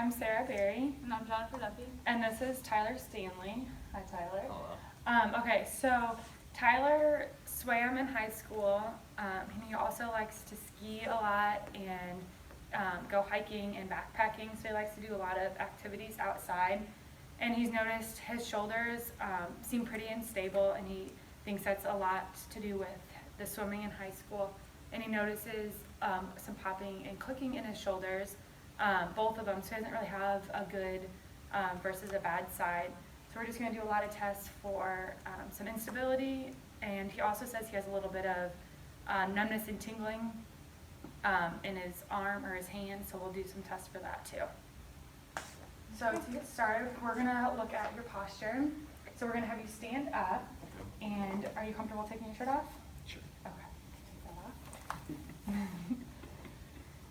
I'm Sarah Berry. And I'm Jennifer Duffy. And this is Tyler Stanley. Hi, Tyler. Hello. Okay, so Tyler swam in high school. And he also likes to ski a lot and go hiking and backpacking. So he likes to do a lot of activities outside. And he's noticed his shoulders seem pretty unstable, and he thinks that's a lot to do with the swimming in high school. And he notices some popping and clicking in his shoulders, both of them, so he doesn't really have a good versus a bad side. So we're just going to do a lot of tests for some instability, and he also says he has a little bit of numbness and tingling in his arm or his hand, so we'll do some tests for that too. So to get started, we're going to look at your posture. So we're going to have you stand up, and are you comfortable taking your shirt off? Sure. Okay, take that off.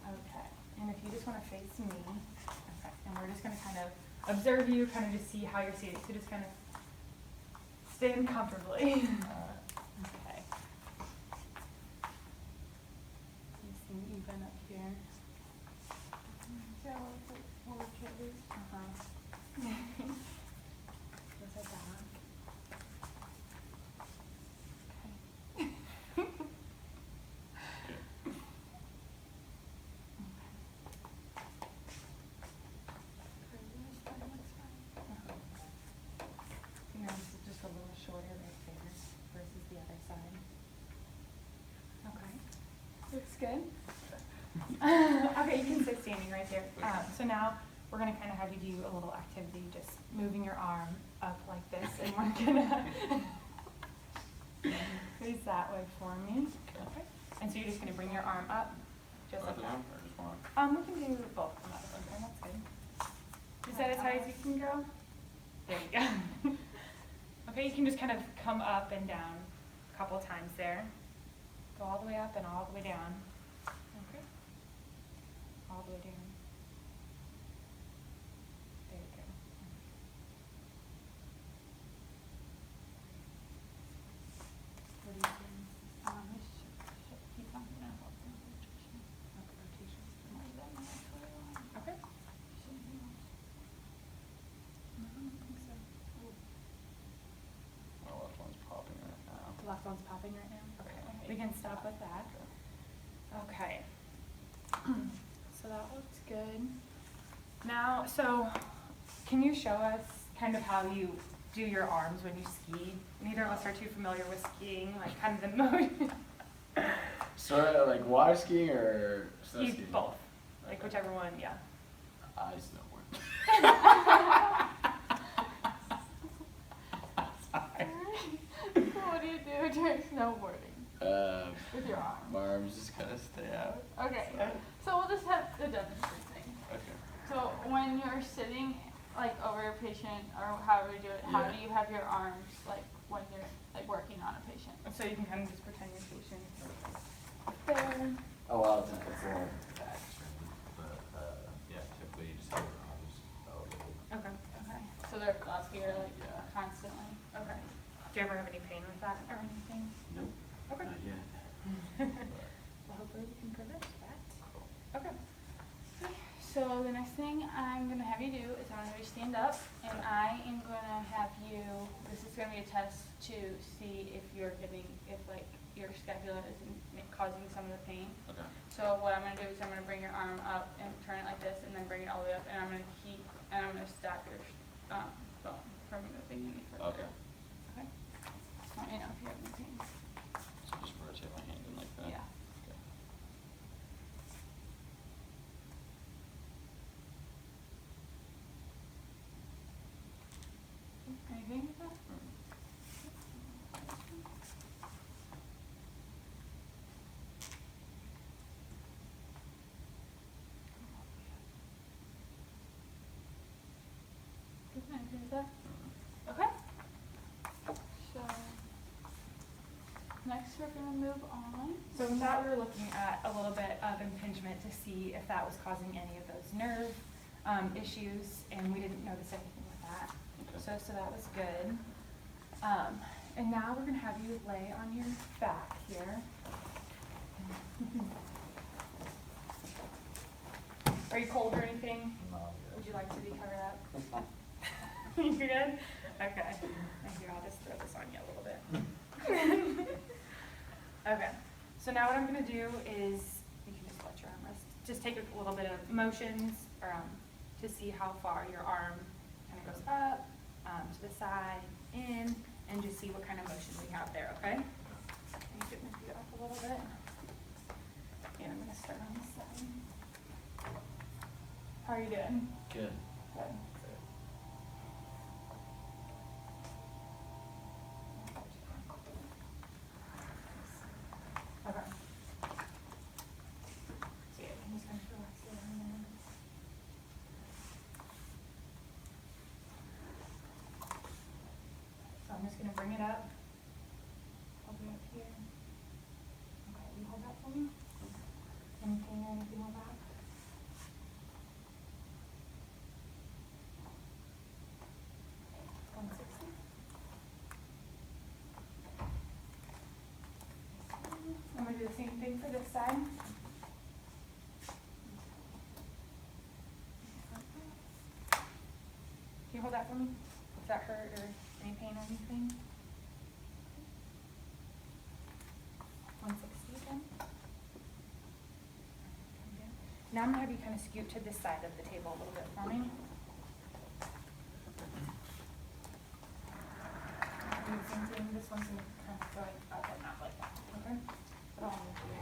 Okay, and if you just want to face me, okay, and we're just going to kind of observe you, kind of just see how you're seated. So just kind of stand comfortably. Okay. You seem even up here. Those are back. Okay. You know, this is just a little shorter right there versus the other side. Okay, looks good. Okay, you can sit standing right there. So now we're going to kind of have you do a little activity, just moving your arm up like this, and we're going to face that way for me. Okay. And so you're just going to bring your arm up, just like that. Or just one? We can do both of them at the same time. That's good. Is that as high as you can go? There you go. Okay, you can just kind of come up and down a couple times there. Go all the way up and all the way down. Okay. All the way down. There you go. What do you think? Keep on down. Okay. My left one's popping right now. The left one's popping right now? Okay. We can stop with that. Okay. So that looks good. Now, so can you show us kind of how you do your arms when you ski? Neither of us are too familiar with skiing, like kind of the motion. So like water skiing or snow Ski skiing? both. Like whichever one, yeah. I snowboard. What do you do during snowboarding with your arm? My arms just kind of stay out. Okay, so we'll just have the demonstration thing. Okay. So when you're sitting like over a patient or however you do it, how Yeah. do you have your arms like when you're like working on a patient? So you can kind of just pretend you're patient. There. Oh well, it's a little extreme, but yeah, typically you just have your arms elevated. Okay. Okay. So they're up here like Yeah. constantly. Okay. Do you ever have any pain with that or anything? Nope. Okay. Not yet. Well, hopefully we can prevent that. Okay. So the next thing I'm gonna have you do is I'm gonna have you stand up, and I am gonna have you. This is gonna be a test to see if you're getting, if like your scapula is causing some of the pain. Okay. So what I'm gonna do is I'm gonna bring your arm up and turn it like this, and then bring it all the way up, and I'm gonna stop your bone from moving any further. Okay. Okay. Let me know if you have any pain. So just rotate my hand in like that. Yeah. Okay. Anything with that? Anything with that? Okay. So next we're gonna move on. So with that, we were looking at a little bit of impingement to see if that was causing any of those nerve issues, and we didn't notice anything with that. Okay. So that was good. And now we're going to have you lay on your back here. Are you cold or anything? No, Would Would you like to be covered up? You're good? Okay. Thank you. I'll just throw this on you a little bit. Okay. So now what I'm going to do is, you can just let your arm rest. Just take a little bit of motions to see how far your arm kind of goes up, to the side, in, and just see what kind of motion we have there, okay? Can you get my feet up a little bit? And I'm going to start on this side. How are you doing? Good. Good. Okay. So yeah, you can just kind of relax your arm there. So I'm just going to bring it up. Hold it up here. Okay, you hold that for me? Any pain or anything like that? I'm going to do the same thing for this side. Can you hold that for me? Does that hurt or any pain or anything? 160 again. Now I'm going to have you kind of scoot to this side of the table a little bit for me. Do the same thing. This one's going to kind of go up and not like that. Okay? But I'll move you.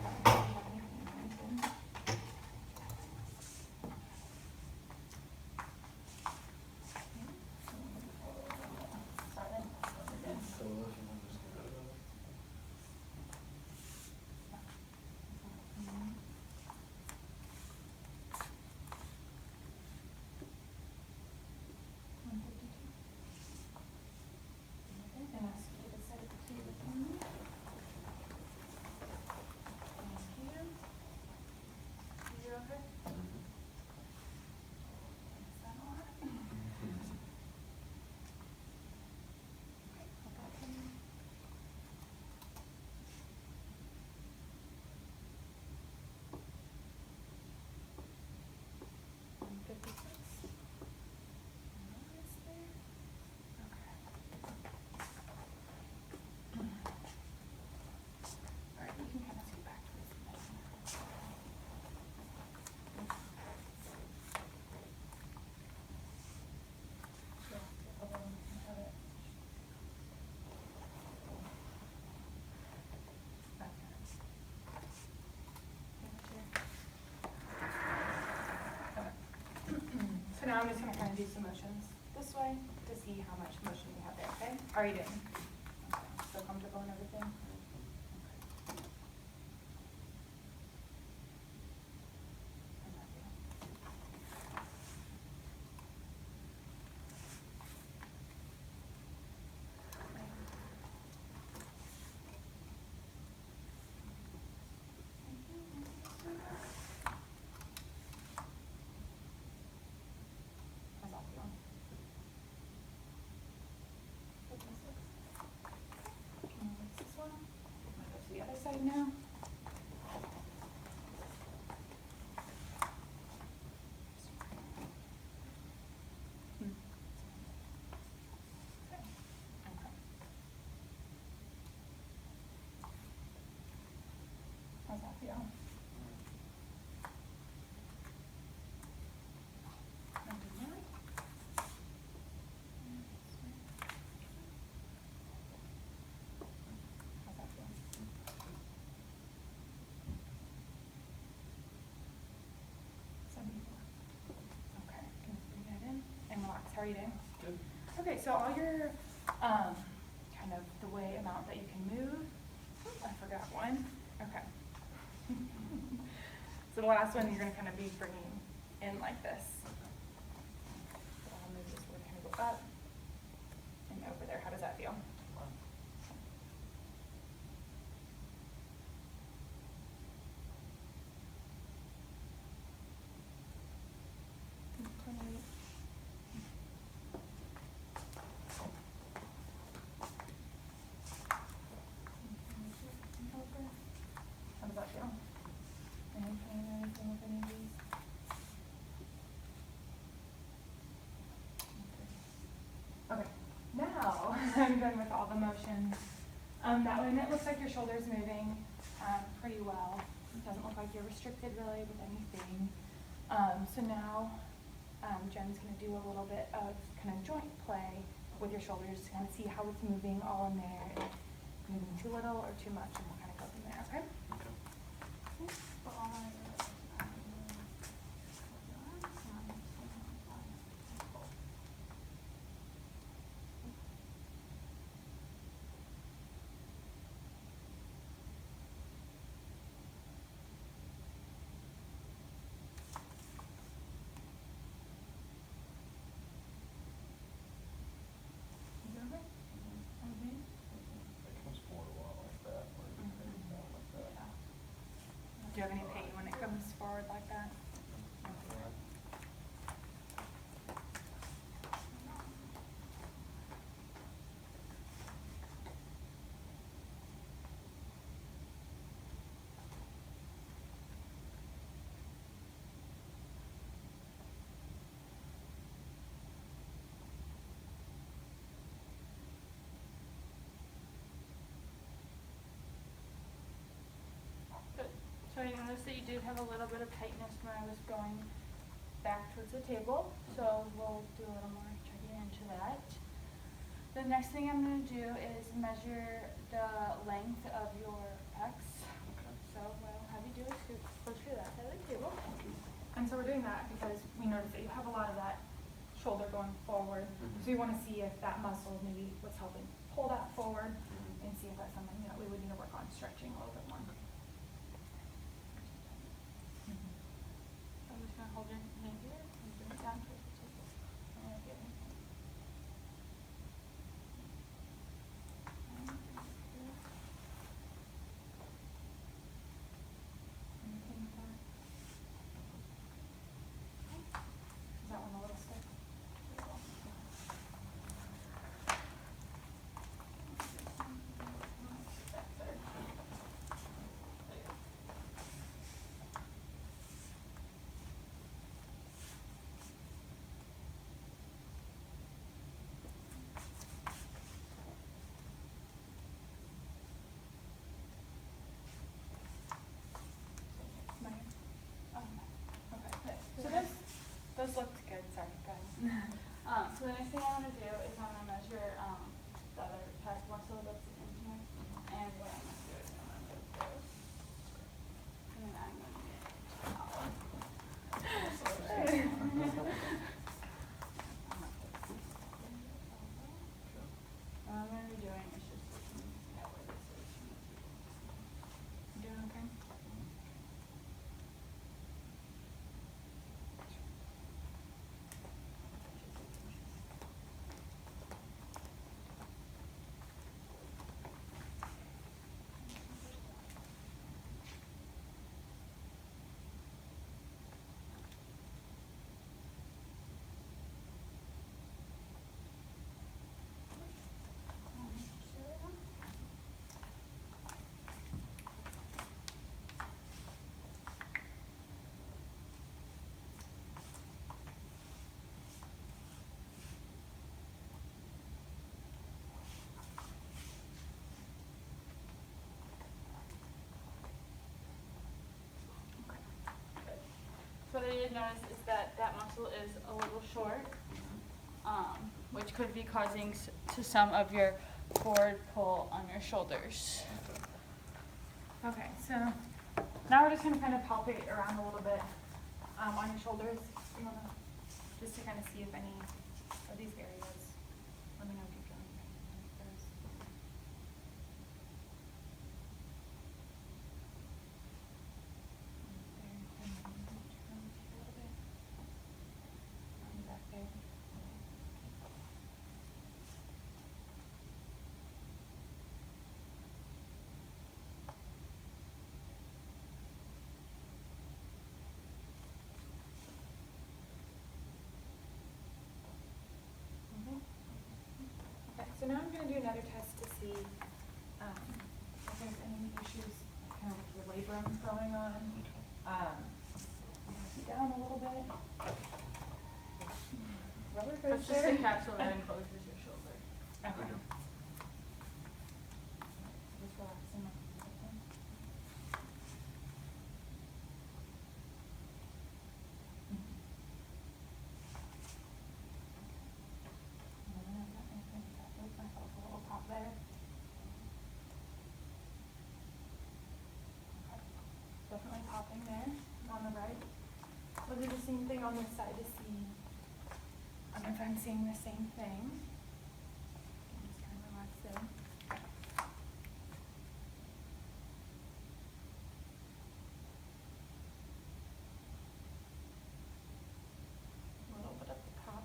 So now I'm just going to kind of do some motions this way to see how much motion we have there, okay? How are you doing? Okay. Still comfortable and everything? Okay. How's that feel? Can you release this one? I'm going to go to the other side now. How's that feel? Not too bad. How's that feel? 74. Okay, can you breathe that in and relax? How are you doing? Good. Okay, so all your kind of the way amount that you can move. I forgot one. Okay. So the last one you're going to kind of be bringing in like this. So I'll move this one kind of go up and over there. How does that feel? How does that feel? Any pain or anything with any of these? Okay, now I'm done with all the motions. That one, it looks like your shoulder's moving pretty well. It doesn't look like you're restricted really with anything. So now Jen's going to do a little bit of kind of joint play with your shoulders to kind of see how it's moving all in there. And moving too little or too much, and we'll kind of go from there, okay? It comes forward a lot like that, or maybe more like that. Do you have any pain when it comes forward like that? Good. So I noticed that you did have a little bit of tightness when I was going back towards the table, so we'll do a little more checking into that. The next thing I'm going to do is measure the length of your pecs. Okay. So what I'll have you do is scoot closer to that side of the table. And so we're doing that because we noticed that you have a lot of that shoulder going forward. So we want to see if that muscle maybe what's helping pull that forward and see if that's something that we would need to work on stretching a little bit more. I'm just going to hold your hand here and bring it down towards the table. I'm going to get it. Anything with that? Is that one a little stiff? Mine? Okay. So those looked good. Sorry, go ahead. So the next thing I want to do is I'm going to measure the other pec muscle that's in here. And what I'm going to do is I'm going to move this. And then I'm going to get out. What I'm going to be doing is just looking at where this is. You doing okay? So what I did notice is that that muscle is a little short, which could be causing to some of your forward pull on your shoulders. Okay, so now we're just going to kind of palpate around a little bit on your shoulders. You wanna, just to kind of see if any of these areas, let me know if you're feeling pain like this. There, and then turn a little bit. And back there. Okay, so now I'm going to do another test to see if there's any issues kind of with your labrum going on. Sit down a little bit. Rubber Let's goes just there. encapsulate and closes your Okay. do. Just relaxing. Pop there. Definitely popping there on the right. We'll do the same thing on this side to see if I'm seeing the same thing. Just kind of relax there. A little bit at the top.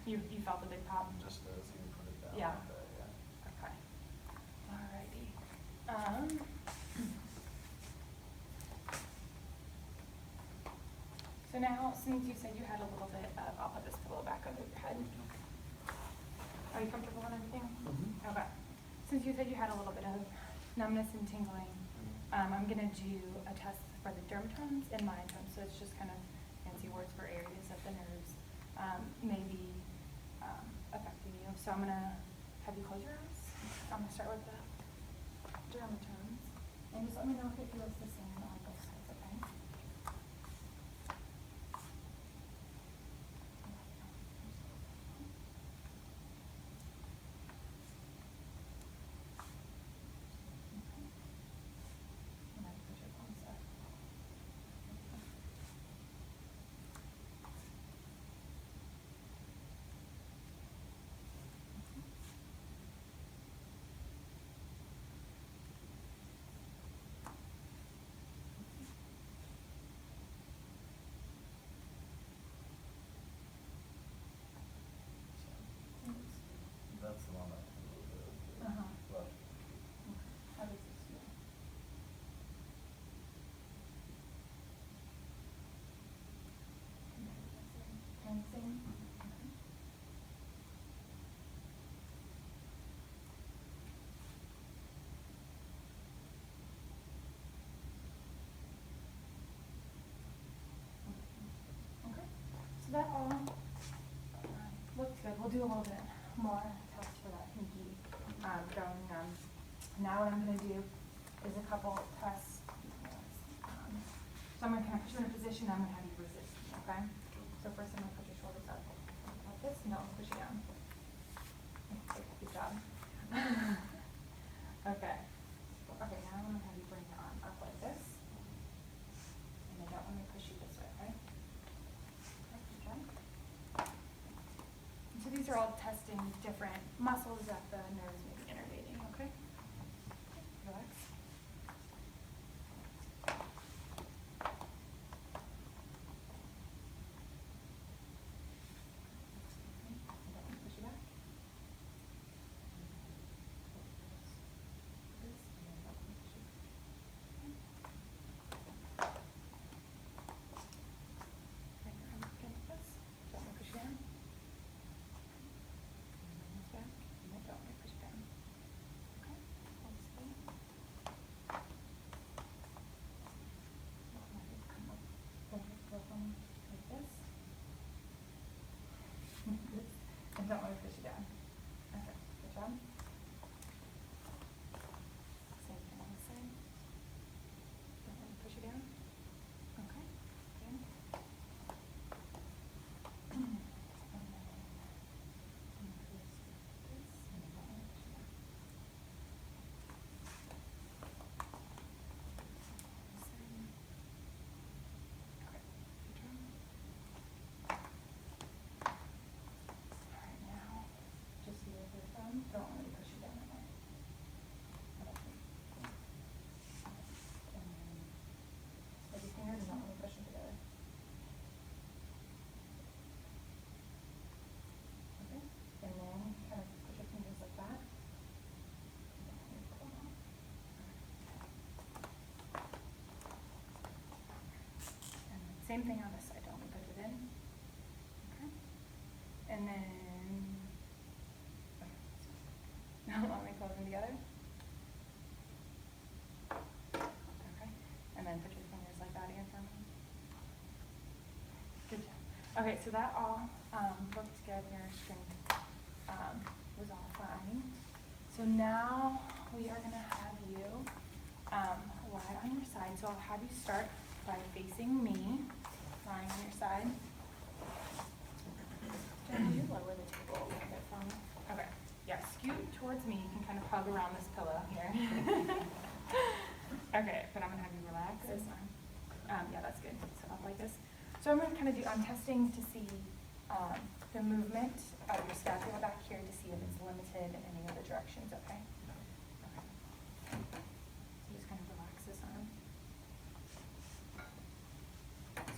You felt the big pop? Just as you put it down. Yeah. Like that, yeah. Okay. Alrighty. So now, since you said you had a little bit of, I'll put this pillow back under your head. Are you comfortable and everything? Mhm. Okay. Since you said you had a little bit of numbness and tingling, I'm gonna do a test for the dermatomes and myotomes. So it's just kind of fancy words for areas of the nerves maybe affecting you. So I'm gonna have you close your eyes. I'm gonna start with the dermatomes, and just let me know if it feels the same on both sides, okay? And then put your palms up. That's the one that's a little bit Uh-huh. left. How does this feel? Tensing? Okay. Okay. So that all looks good. We'll do a little bit more tests for that pinky going. Now what I'm going to do is a couple tests. So I'm going to kind of put you in a position. I'm going to have you resist me, okay? So first I'm going to put your shoulders up like this. No, push you down. Good job. Okay. Okay, now I'm going to have you bring your arm up like this. And I don't want to push you this way, okay? Okay. So these are all testing different muscles that the nerves may be innervating, okay? Relax. Push it back. Bring your arm up again like this. Don't want to push down. Back. And then don't want to push down. Okay. Hold still. Come up. Hold your thumb like this. And don't want to push it down. Okay. Good job. Same thing on this side. Don't want to push it down. Okay. Good. And then increase this, and then don't want to push it down. This side. Okay. Good job. All right, now just see with your thumb. Don't let me push you down that way. Okay. And then steady fingers and don't let me push them together. Okay. And then kind of push your fingers like that. And don't let me pull them out. And then same thing on this side. Don't let me push it in. Okay. And then, okay. Now let me close them together. Okay. And then put your fingers like that again for me. Good job. Okay, so that all looked good. Your strength was all fine. So now we are gonna have you lie on your side. So I'll have you start by facing me, lying on your side. Can you lower the table a little bit for me? Okay. Yeah, scoot towards me. You can kind of hug around this pillow here. Okay, but I'm gonna have you relax this arm. Yeah, that's good. So up like this. So I'm gonna kind of I'm testing to see the movement of your scapula back here to see if it's limited in any other directions, okay? Okay. So just kind of relax this arm.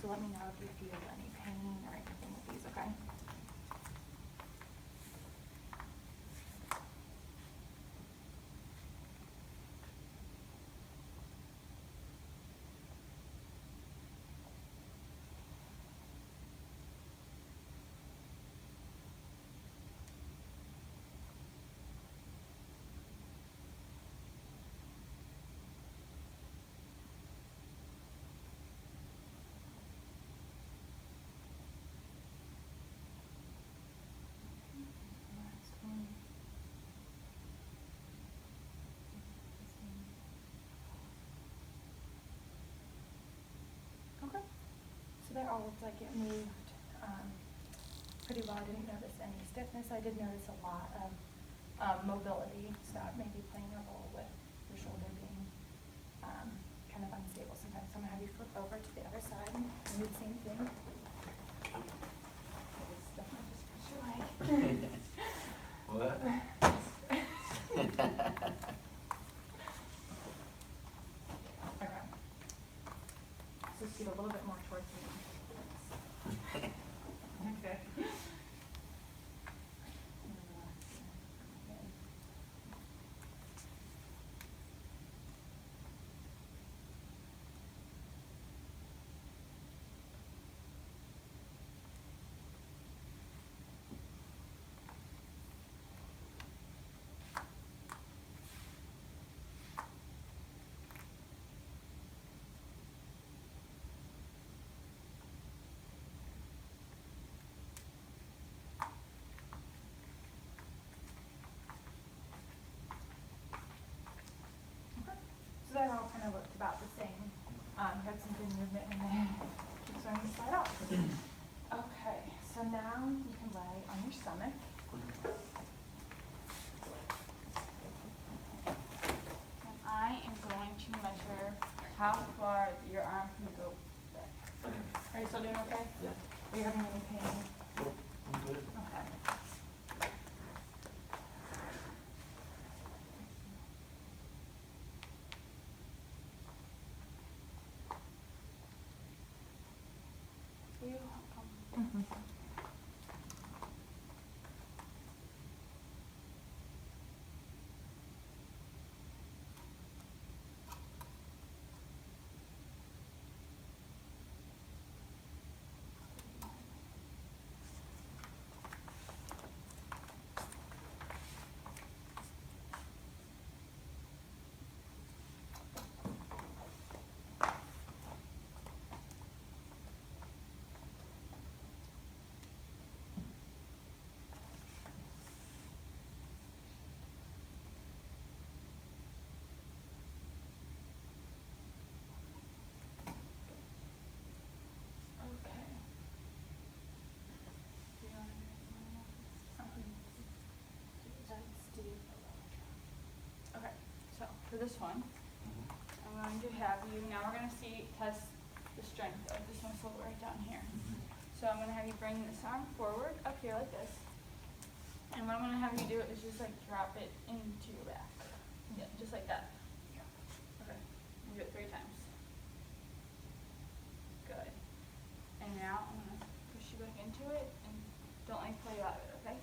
So let me know if you feel any pain or anything with these, okay? Last one. Okay. So that all looked like it moved pretty well. I didn't notice any stiffness. I did notice a lot of mobility, so that may be playing a role with your shoulder being kind of unstable sometimes. So I'm gonna have you flip over to the other side and do the same thing. It's definitely just 'cause you're like. What? Okay. So scoot a little bit more towards me. Okay. So that all kind of looked about the same. Had some good movement in there. Keep starting to slide off. Okay, so now you can lay on your stomach. And I am going to measure how far your arm can go back. Are you still doing okay? Yeah. Are you having any pain? I'm good. Okay. Will you come? Mm-hmm. Okay. Do you want to do anything else? Let's do. Okay. So for this one, I'm going to have you, now we're going to test the strength of this muscle right down here. So I'm going to have you bring this arm forward up here like this. And what I'm going to have you do is just like drop it into your back. Yeah, just like that. Okay. Do it 3 times. Good. And now I'm going to push you back into it and don't let me pull you out of it, okay?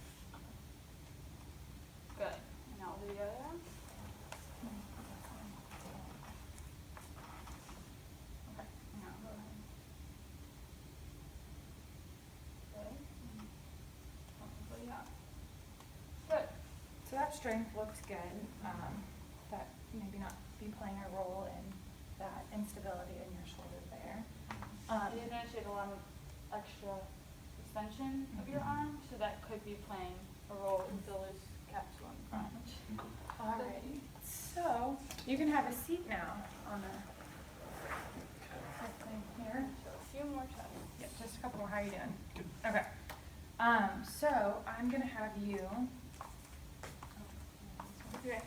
Good. And now we'll do the other arm. Okay. Now go ahead. Good. Don't let me pull you out. Good. So that strength looked good. That maybe not be playing a role in that instability in your shoulder there. I did notice you had a lot of extra extension of your arm, so that could be playing a role with the loose capsule in front. Alrighty, so you can have a seat now on the thing here. So a few more tests. Yep, just a couple more. How are you doing? Good. Okay. So I'm gonna have you. Okay.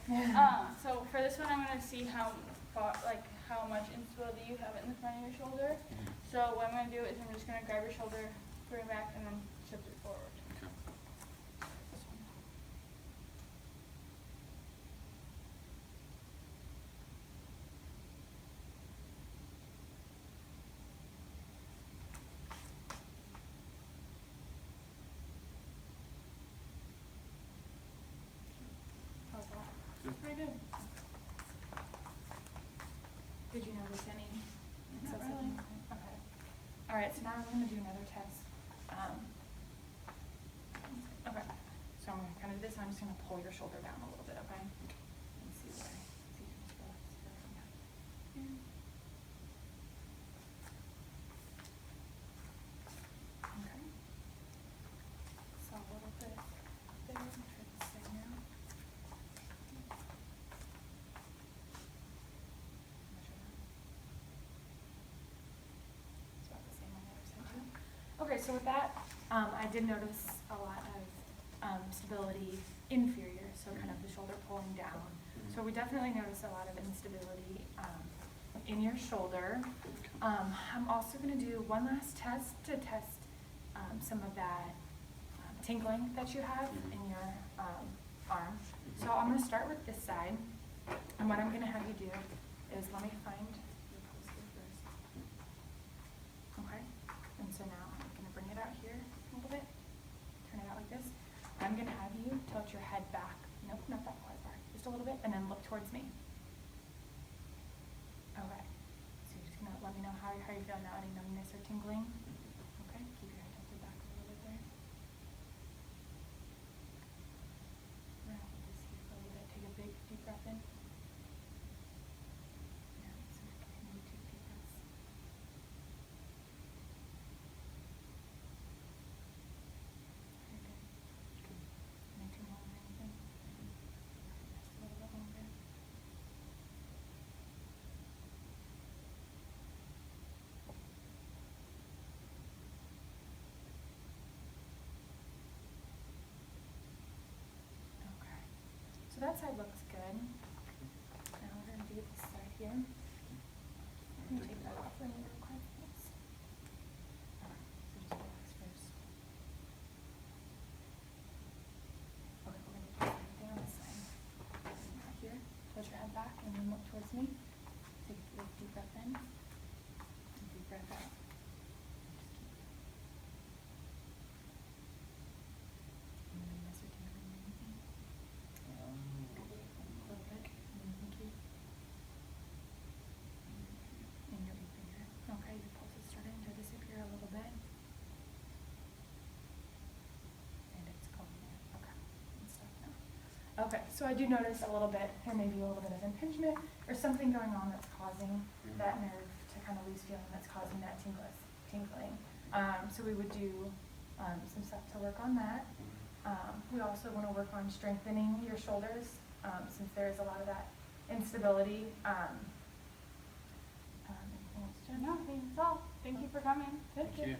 So for this one, I'm gonna see how far, like how much instability you have in the front of your shoulder. So what I'm gonna do is I'm just gonna grab your shoulder, bring it back, and then shift it forward. How's that? Pretty good. Did you notice any? Not really. Okay. All right. So now I'm gonna do another test. Okay. So I'm gonna kind of do this. I'm just gonna pull your shoulder down a little bit. Okay. And see where. See if you can feel it. Here. Okay. So a little bit there. Try to stay now. It's about the same on the other side too. Okay, so with that, I did notice a lot of stability inferior, so kind of the shoulder pulling down. So we definitely notice a lot of instability in your shoulder. I'm also going to do one last test to test some of that tingling that you have in your arm. So I'm going to start with this side, and what I'm going to have you do is let me find your poster first. Okay, and so now I'm going to bring it out here a little bit, turn it out like this. I'm going to have you tilt your head back, nope, not that far, just a little bit, and then look towards me. Okay, so you're just going to let me know how you feel now, any numbness or tingling. Okay, keep your head tilted back a little bit there. Now, hold this here for a little bit, take a big deep breath in. Yeah, so continue to deep breaths. Very good. Any too long or anything? Just a little bit longer. Okay. So that side looks good. Now we're going to do this side here. I'm going to take that off for me real quick. Oops. Alright, so just relax first. Okay, we're going to do the same thing on this side. Now here, tilt your head back and then look towards me. Take a big deep breath in. And deep breath out. Any numbness or tingling or anything? A little bit. Thank you. In your finger. Okay, your pulse is starting to disappear a little bit. And it's calming down. Okay. And stop now. Okay, so I do notice a little bit, there may be a little bit of impingement or something going on that's causing that nerve to kind of lose feeling, that's causing that tingling. So we would do some stuff to work on that. We also want to work on strengthening your shoulders since there is a lot of that instability. Anything else, Jen? No, I think that's all. Thank you for coming. Thank you.